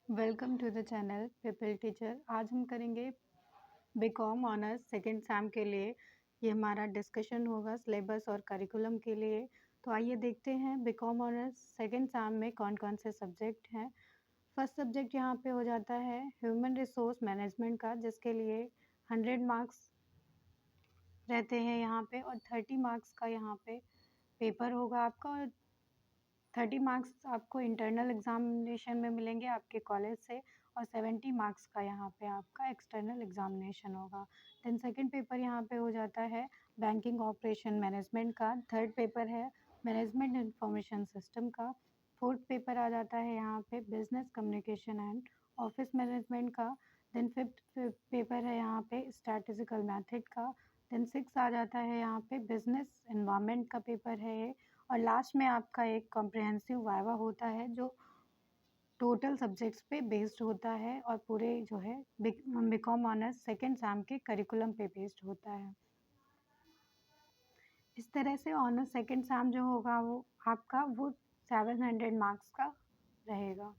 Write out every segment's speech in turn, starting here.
Welcome to the channel people teacher. आज हम करेंगे बीकॉम ऑनर्स सेकेंड सैम के लिए। ये हमारा डिस्कशन होगा सिलेबस और करिकुलम के लिए। तो आइए देखते हैं बीकॉम ऑनर्स सेकेंड सैम में कौन कौन से सब्जेक्ट हैं। फर्स्ट सब्जेक्ट यहाँ पे हो जाता है ह्यूमन रिसोर्स मैनेजमेंट का, जिसके लिए 100 मार्क्स रहते हैं यहाँ पे और 30 मार्क्स का यहाँ पे पेपर होगा आपका, और 30 मार्क्स आपको इंटरनल एग्जामिनेशन में मिलेंगे आपके कॉलेज से, और 70 मार्क्स का यहाँ पे आपका एक्सटर्नल एग्जामिनेशन होगा। देन सेकंड पेपर यहाँ पे हो जाता है बैंकिंग ऑपरेशन मैनेजमेंट का। थर्ड पेपर है मैनेजमेंट इंफॉर्मेशन सिस्टम का। फोर्थ पेपर आ जाता है यहाँ पे business communication and office management का। देन फिफ्थ पेपर है यहाँ पे स्टैटिस्टिकल मैथड का। देन सिक्स आ जाता है यहाँ पे बिजनेस एनवायरनमेंट का पेपर है ये। और लास्ट में आपका एक कॉम्प्रिहेंसिव वाइवा होता है जो टोटल सब्जेक्ट्स पे बेस्ड होता है और पूरे जो है बीकॉम ऑनर्स सेकेंड सैम के करिकुलम पे बेस्ड होता है। इस तरह से ऑनर्स सेकेंड सैम जो होगा वो आपका 700 मार्क्स का रहेगा।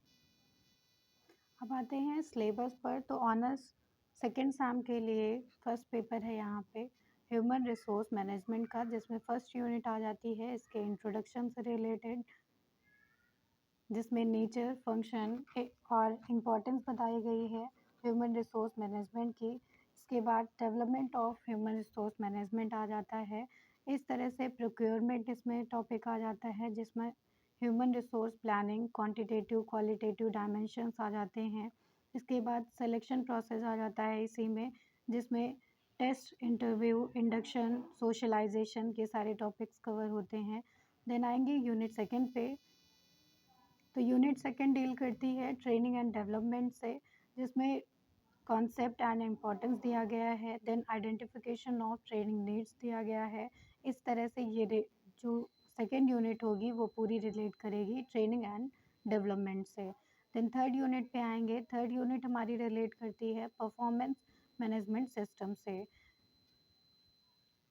अब आते हैं सिलेबस पर। तो ऑनर्स सेकेंड सैम के लिए फर्स्ट पेपर है यहाँ पे ह्यूमन रिसोर्स मैनेजमेंट का, जिसमें फर्स्ट यूनिट आ जाती है इसके इंट्रोडक्शन से रिलेटेड, जिसमें नेचर, फंक्शन और इम्पोर्टेंस बताई गई है ह्यूमन रिसोर्स मैनेजमेंट की। इसके बाद development of human resource management आ जाता है। इस तरह से प्रोक्योरमेंट इसमें टॉपिक आ जाता है, जिसमें human resource planning, quantitative qualitative dimensions आ जाते हैं। इसके बाद सिलेक्शन प्रोसेस आ जाता है इसी में, जिसमें टेस्ट, इंटरव्यू, इंडक्शन, सोशलाइजेशन के सारे टॉपिक्स कवर होते हैं। देन आएंगे यूनिट सेकेंड पे। तो यूनिट सेकंड डील करती है ट्रेनिंग एंड डेवलपमेंट से, जिसमें कॉन्सेप्ट एंड इम्पोर्टेंस दिया गया है। Then identification of training needs दिया गया है। इस तरह से ये जो सेकेंड यूनिट होगी वो पूरी रिलेट करेगी ट्रेनिंग एंड डेवलपमेंट से। देन थर्ड यूनिट पे आएंगे। थर्ड यूनिट हमारी रिलेट करती है परफॉर्मेंस मैनेजमेंट सिस्टम से।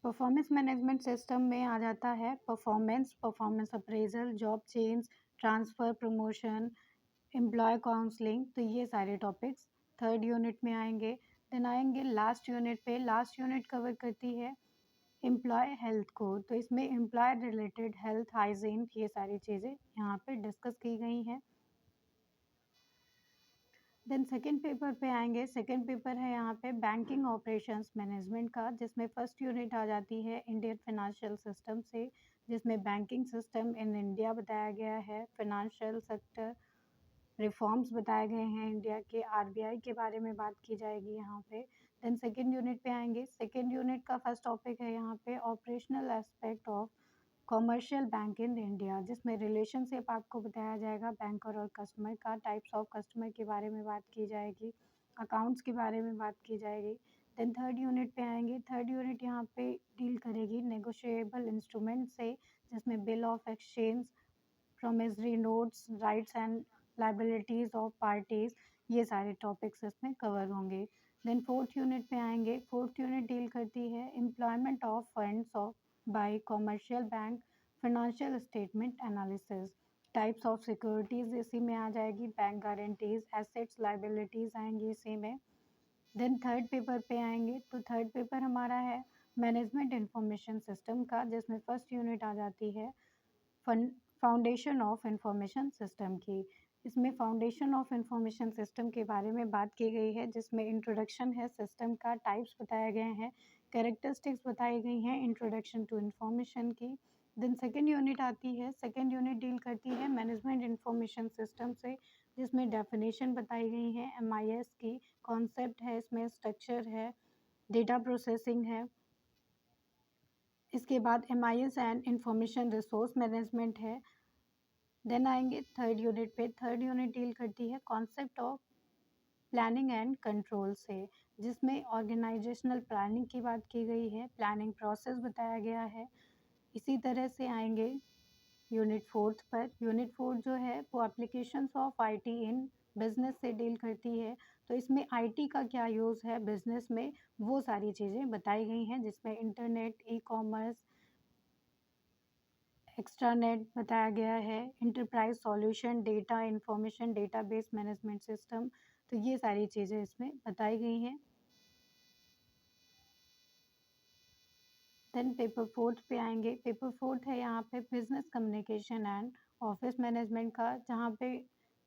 परफॉर्मेंस मैनेजमेंट सिस्टम में आ जाता है performance appraisal, job change, transfer, promotion, employee counselling. तो ये सारे टॉपिक्स थर्ड यूनिट में आएंगे। देन आएंगे लास्ट यूनिट पे। लास्ट यूनिट कवर करती है एम्प्लॉय हेल्थ को। तो इसमें एम्प्लॉय रिलेटेड हेल्थ, हाइजीन, ये सारी चीज़ें यहाँ पे डिस्कस की गई हैं। देन सेकेंड पेपर पे आएंगे। सेकेंड पेपर है यहाँ पे बैंकिंग ऑपरेशंस मैनेजमेंट का, जिसमें फर्स्ट यूनिट आ जाती है इंडियन फाइनेंशियल सिस्टम से, जिसमें बैंकिंग सिस्टम इन इंडिया बताया गया है, फाइनेंशियल सेक्टर रिफॉर्म्स बताए गए हैं इंडिया के, आरबीआई के बारे में बात की जाएगी यहाँ पे। देन सेकेंड यूनिट पे आएंगे। सेकेंड यूनिट का फर्स्ट टॉपिक है यहाँ पे operational aspect of commercial bank in India, जिसमें रिलेशनशिप आपको बताया जाएगा बैंकर और कस्टमर का, टाइप्स ऑफ कस्टमर के बारे में बात की जाएगी, अकाउंट्स के बारे में बात की जाएगी। देन थर्ड यूनिट पे आएंगे। थर्ड यूनिट यहाँ पे डील करेगी नेगोशिएबल इंस्ट्रूमेंट से, जिसमें bill of exchange, promissory notes, rights and liabilities of parties, ये सारे टॉपिक्स इसमें कवर होंगे। देन फोर्थ यूनिट पे आएंगे। फोर्थ यूनिट डील करती है employment of funds of bye commercial bank, financial statement analysis, types of securities इसी में आ जाएगी, बैंक गारंटीज, एसेट्स, लाइबिलिटीज़ आएंगी इसी में। देन थर्ड पेपर पे आएंगे। तो थर्ड पेपर हमारा है मैनेजमेंट इंफॉर्मेशन सिस्टम का, जिसमें फर्स्ट यूनिट आ जाती है फाउंडेशन ऑफ इंफॉर्मेशन सिस्टम की। इसमें फाउंडेशन ऑफ इंफॉर्मेशन सिस्टम के बारे में बात की गई है, जिसमें इंट्रोडक्शन है सिस्टम का, टाइप्स बताए गए हैं, कैरेक्टरिस्टिक्स बताई गई हैं इंट्रोडक्शन टू इंफॉर्मेशन की। देन सेकेंड यूनिट आती है। सेकेंड यूनिट डील करती है मैनेजमेंट इंफॉर्मेशन सिस्टम से, जिसमें डेफिनेशन बताई गई है एमआईएस की, कॉन्सेप्ट है इसमें, स्ट्रक्चर है, डेटा प्रोसेसिंग है। इसके बाद MIS and information resource management है। देन आएंगे थर्ड यूनिट पे। थर्ड यूनिट डील करती है concept of planning and control से, जिसमें ऑर्गेनाइजेशनल प्लानिंग की बात की गई है, प्लानिंग प्रोसेस बताया गया है। इसी तरह से आएंगे यूनिट फोर्थ पर। यूनिट फोर्थ जो है वो applications of IT in business से डील करती है। तो इसमें आईटी का क्या यूज़ है बिजनेस में, वो सारी चीज़ें बताई गई हैं, जिसमें इंटरनेट, ई कॉमर्स, एक्स्ट्रानेट बताया गया है, enterprise solution, data information, database management system. तो ये सारी चीज़ें इसमें बताई गई हैं। देन पेपर फोर्थ पे आएंगे। पेपर फोर्थ है यहाँ पे business communication and office management का, जहाँ पे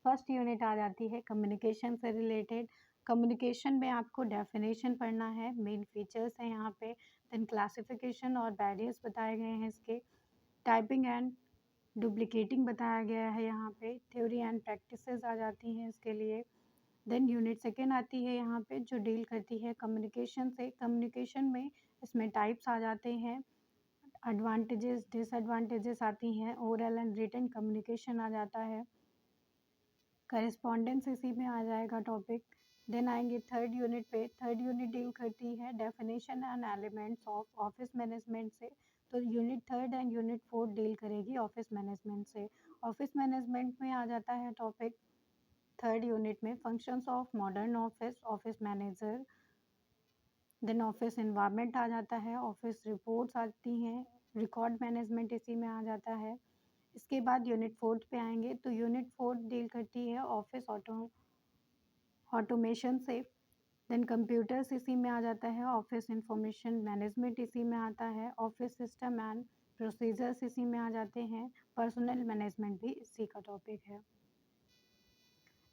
फर्स्ट यूनिट आ जाती है कम्युनिकेशन से रिलेटेड। कम्युनिकेशन में आपको डेफिनेशन पढ़ना है, मेन फीचर्स हैं यहाँ पे। देन क्लासिफिकेशन और बैरियर्स बताए गए हैं इसके। टाइपिंग एंड डुप्लीकेटिंग बताया गया है यहाँ पे। थ्योरी एंड प्रैक्टिसेस आ जाती हैं इसके लिए। देन यूनिट सेकेंड आती है यहाँ पे, जो डील करती है कम्युनिकेशन से। कम्युनिकेशन में इसमें टाइप्स आ जाते हैं, एडवांटेजेस डिसएडवांटेजेस आती हैं, ओरल एंड रिटन कम्युनिकेशन आ जाता है, करेस्पॉन्डेंस इसी में आ जाएगा टॉपिक। देन आएंगे थर्ड यूनिट पे। थर्ड यूनिट डील करती है definition and elements of office management से। तो unit third and unit fourth डील करेगी ऑफिस मैनेजमेंट से। ऑफिस मैनेजमेंट में आ जाता है टॉपिक थर्ड यूनिट में functions of modern office, office manager. Then office environment आ जाता है, ऑफिस रिपोर्ट्स आती हैं, रिकॉर्ड मैनेजमेंट इसी में आ जाता है। इसके बाद यूनिट फोर्थ पे आएंगे, तो यूनिट फोर्थ डील करती है ऑफिस ऑटोमेशन से। देन कंप्यूटर्स इसी में आ जाता है, ऑफिस इंफॉर्मेशन मैनेजमेंट इसी में आता है, ऑफिस सिस्टम एंड प्रोसीजर्स इसी में आ जाते हैं, पर्सनल मैनेजमेंट भी इसी का टॉपिक है।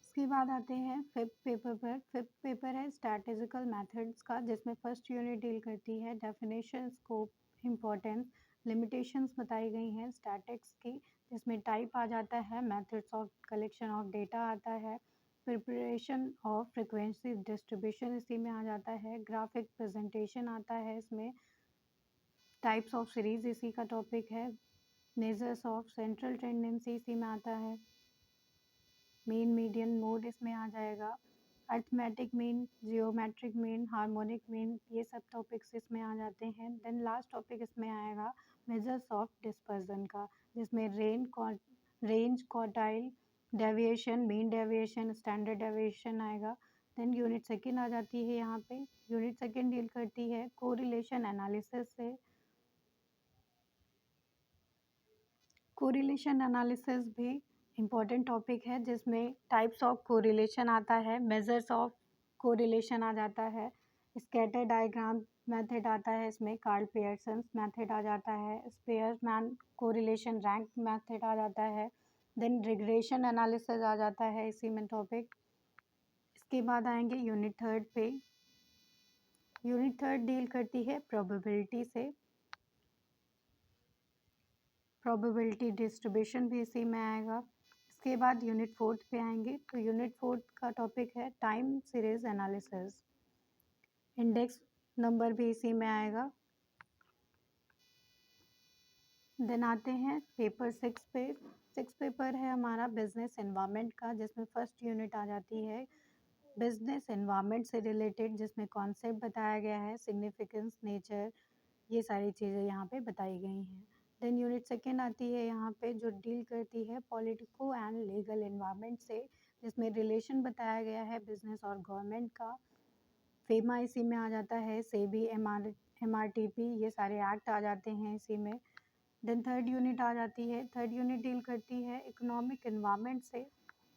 इसके बाद आते हैं फिफ्थ पेपर पर। फिफ्थ पेपर है स्ट्रैटेजिकल मेथड्स का, जिसमें फर्स्ट यूनिट डील करती है डेफिनेशन, स्कोप, इम्पोर्टेंस, लिमिटेशंस बताई गई हैं स्टैटिक्स की, जिसमें टाइप आ जाता है, methods of collection of data आता है, प्रिपरेशन ऑफ फ्रिक्वेंसी डिस्ट्रीब्यूशन इसी में आ जाता है, ग्राफिक प्रेजेंटेशन आता है इसमें, टाइप्स ऑफ सीरीज इसी का टॉपिक है, मेजर्स ऑफ सेंट्रल टेंडेंसी इसी में आता है, मीन मीडियन मोड इसमें आ जाएगा, arithmetic mean, geometric mean, harmonic mean, ये सब टॉपिक्स इसमें आ जाते हैं। देन लास्ट टॉपिक इसमें आएगा मेजर्स ऑफ डिस्पर्जन का, जिसमें range, quartile, deviation, mean deviation, standard deviation आएगा। देन यूनिट सेकेंड आ जाती है यहाँ पे। यूनिट सेकेंड डील करती है कोरिलेशन एनालिसिस से। कोरिलेशन एनालिसिस भी इम्पॉर्टेंट टॉपिक है, जिसमें टाइप्स ऑफ कोरिलेशन आता है, मेजर्स ऑफ कोरिलेशन आ जाता है, स्कैटर डायग्राम मेथड आता है इसमें, कार्ल पियर्सन मेथड आ जाता है, स्पेयरमैन कोरिलेशन रैंक मेथड आ जाता है, देन रिग्रेशन एनालिसिस आ जाता है इसी में टॉपिक। इसके बाद आएंगे यूनिट थर्ड पे। यूनिट थर्ड डील करती है प्रोबेबिलिटी से, प्रोबेबिलिटी डिस्ट्रीब्यूशन भी इसी में आएगा। इसके बाद यूनिट फोर्थ पे आएंगे, तो यूनिट फोर्थ का टॉपिक है time series analysis, index number भी इसी में आएगा। देन आते हैं पेपर सिक्स पे। सिक्स पेपर है हमारा बिजनेस एनवायरनमेंट का, जिसमें फर्स्ट यूनिट आ जाती है बिजनेस एनवायरनमेंट से रिलेटेड, जिसमें कॉन्सेप्ट बताया गया है, सिग्निफिकेंस, नेचर, ये सारी चीज़ें यहाँ पे बताई गई हैं। देन यूनिट सेकेंड आती है यहाँ पे, जो डील करती है पॉलिटिको एंड लीगल एनवायरनमेंट से, जिसमें रिलेशन बताया गया है बिजनेस और गवर्नमेंट का। फेमा इसी में आ जाता है, सेबी, एमआरटीपी, ये सारे एक्ट आ जाते हैं इसी में। देन थर्ड यूनिट आ जाती है। थर्ड यूनिट डील करती है इकोनॉमिक एनवायरनमेंट से,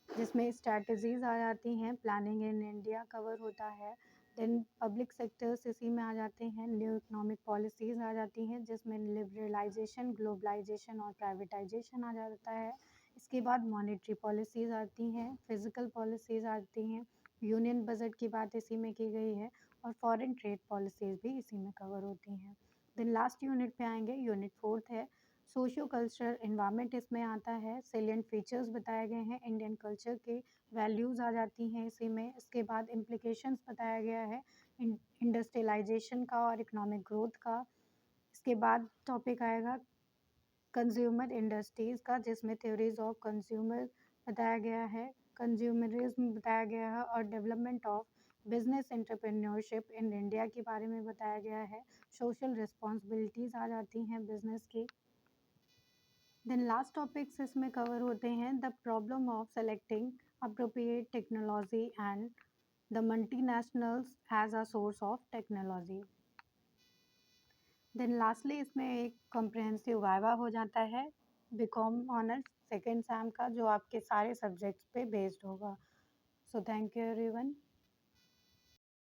जिसमें स्ट्रैटेजीज आ जाती हैं, प्लानिंग इन इंडिया कवर होता है। देन पब्लिक सेक्टर्स इसी में आ जाते हैं, न्यू इकोनॉमिक पॉलिसीज़ आ जाती हैं, जिसमें लिबरलाइजेशन, ग्लोबलाइजेशन और प्राइवेटाइजेशन आ जाता है। इसके बाद मॉनेटरी पॉलिसीज़ आती हैं, फिजिकल पॉलिसीज़ आती हैं, यूनियन बजट की बात इसी में की गई है, और फॉरेन ट्रेड पॉलिसीज़ भी इसी में कवर होती हैं। देन लास्ट यूनिट पे आएंगे, यूनिट फोर्थ है सोशियो कल्चरल इन्वायरमेंट इसमें आता है, सेलिएंट फीचर्स बताए गए हैं इंडियन कल्चर के, वैल्यूज़ आ जाती हैं इसी में। इसके बाद इम्प्लीकेशंस बताया गया है इंडस्ट्रियलाइजेशन का और इकोनॉमिक ग्रोथ का। इसके बाद टॉपिक आएगा कंज्यूमर इंडस्ट्रीज़ का, जिसमें थ्योरीज ऑफ कंज्यूमर बताया गया है, कंज्यूमरिज्म बताया गया है, और development of business entrepreneurship in India के बारे में बताया गया है। सोशल रिस्पॉन्सिबिलिटीज़ आ जाती हैं बिजनेस की। देन लास्ट टॉपिक्स इसमें कवर होते हैं the problem of selecting appropriate technology and the multinationals as a source of technology. Then lastly इसमें एक कॉम्प्रिहेंसिव वाइवा हो जाता है, बीकॉम ऑनर्स सेकंड सेम का, जो आपके सारे सब्जेक्ट्स पे बेस्ड होगा। So thank you everyone.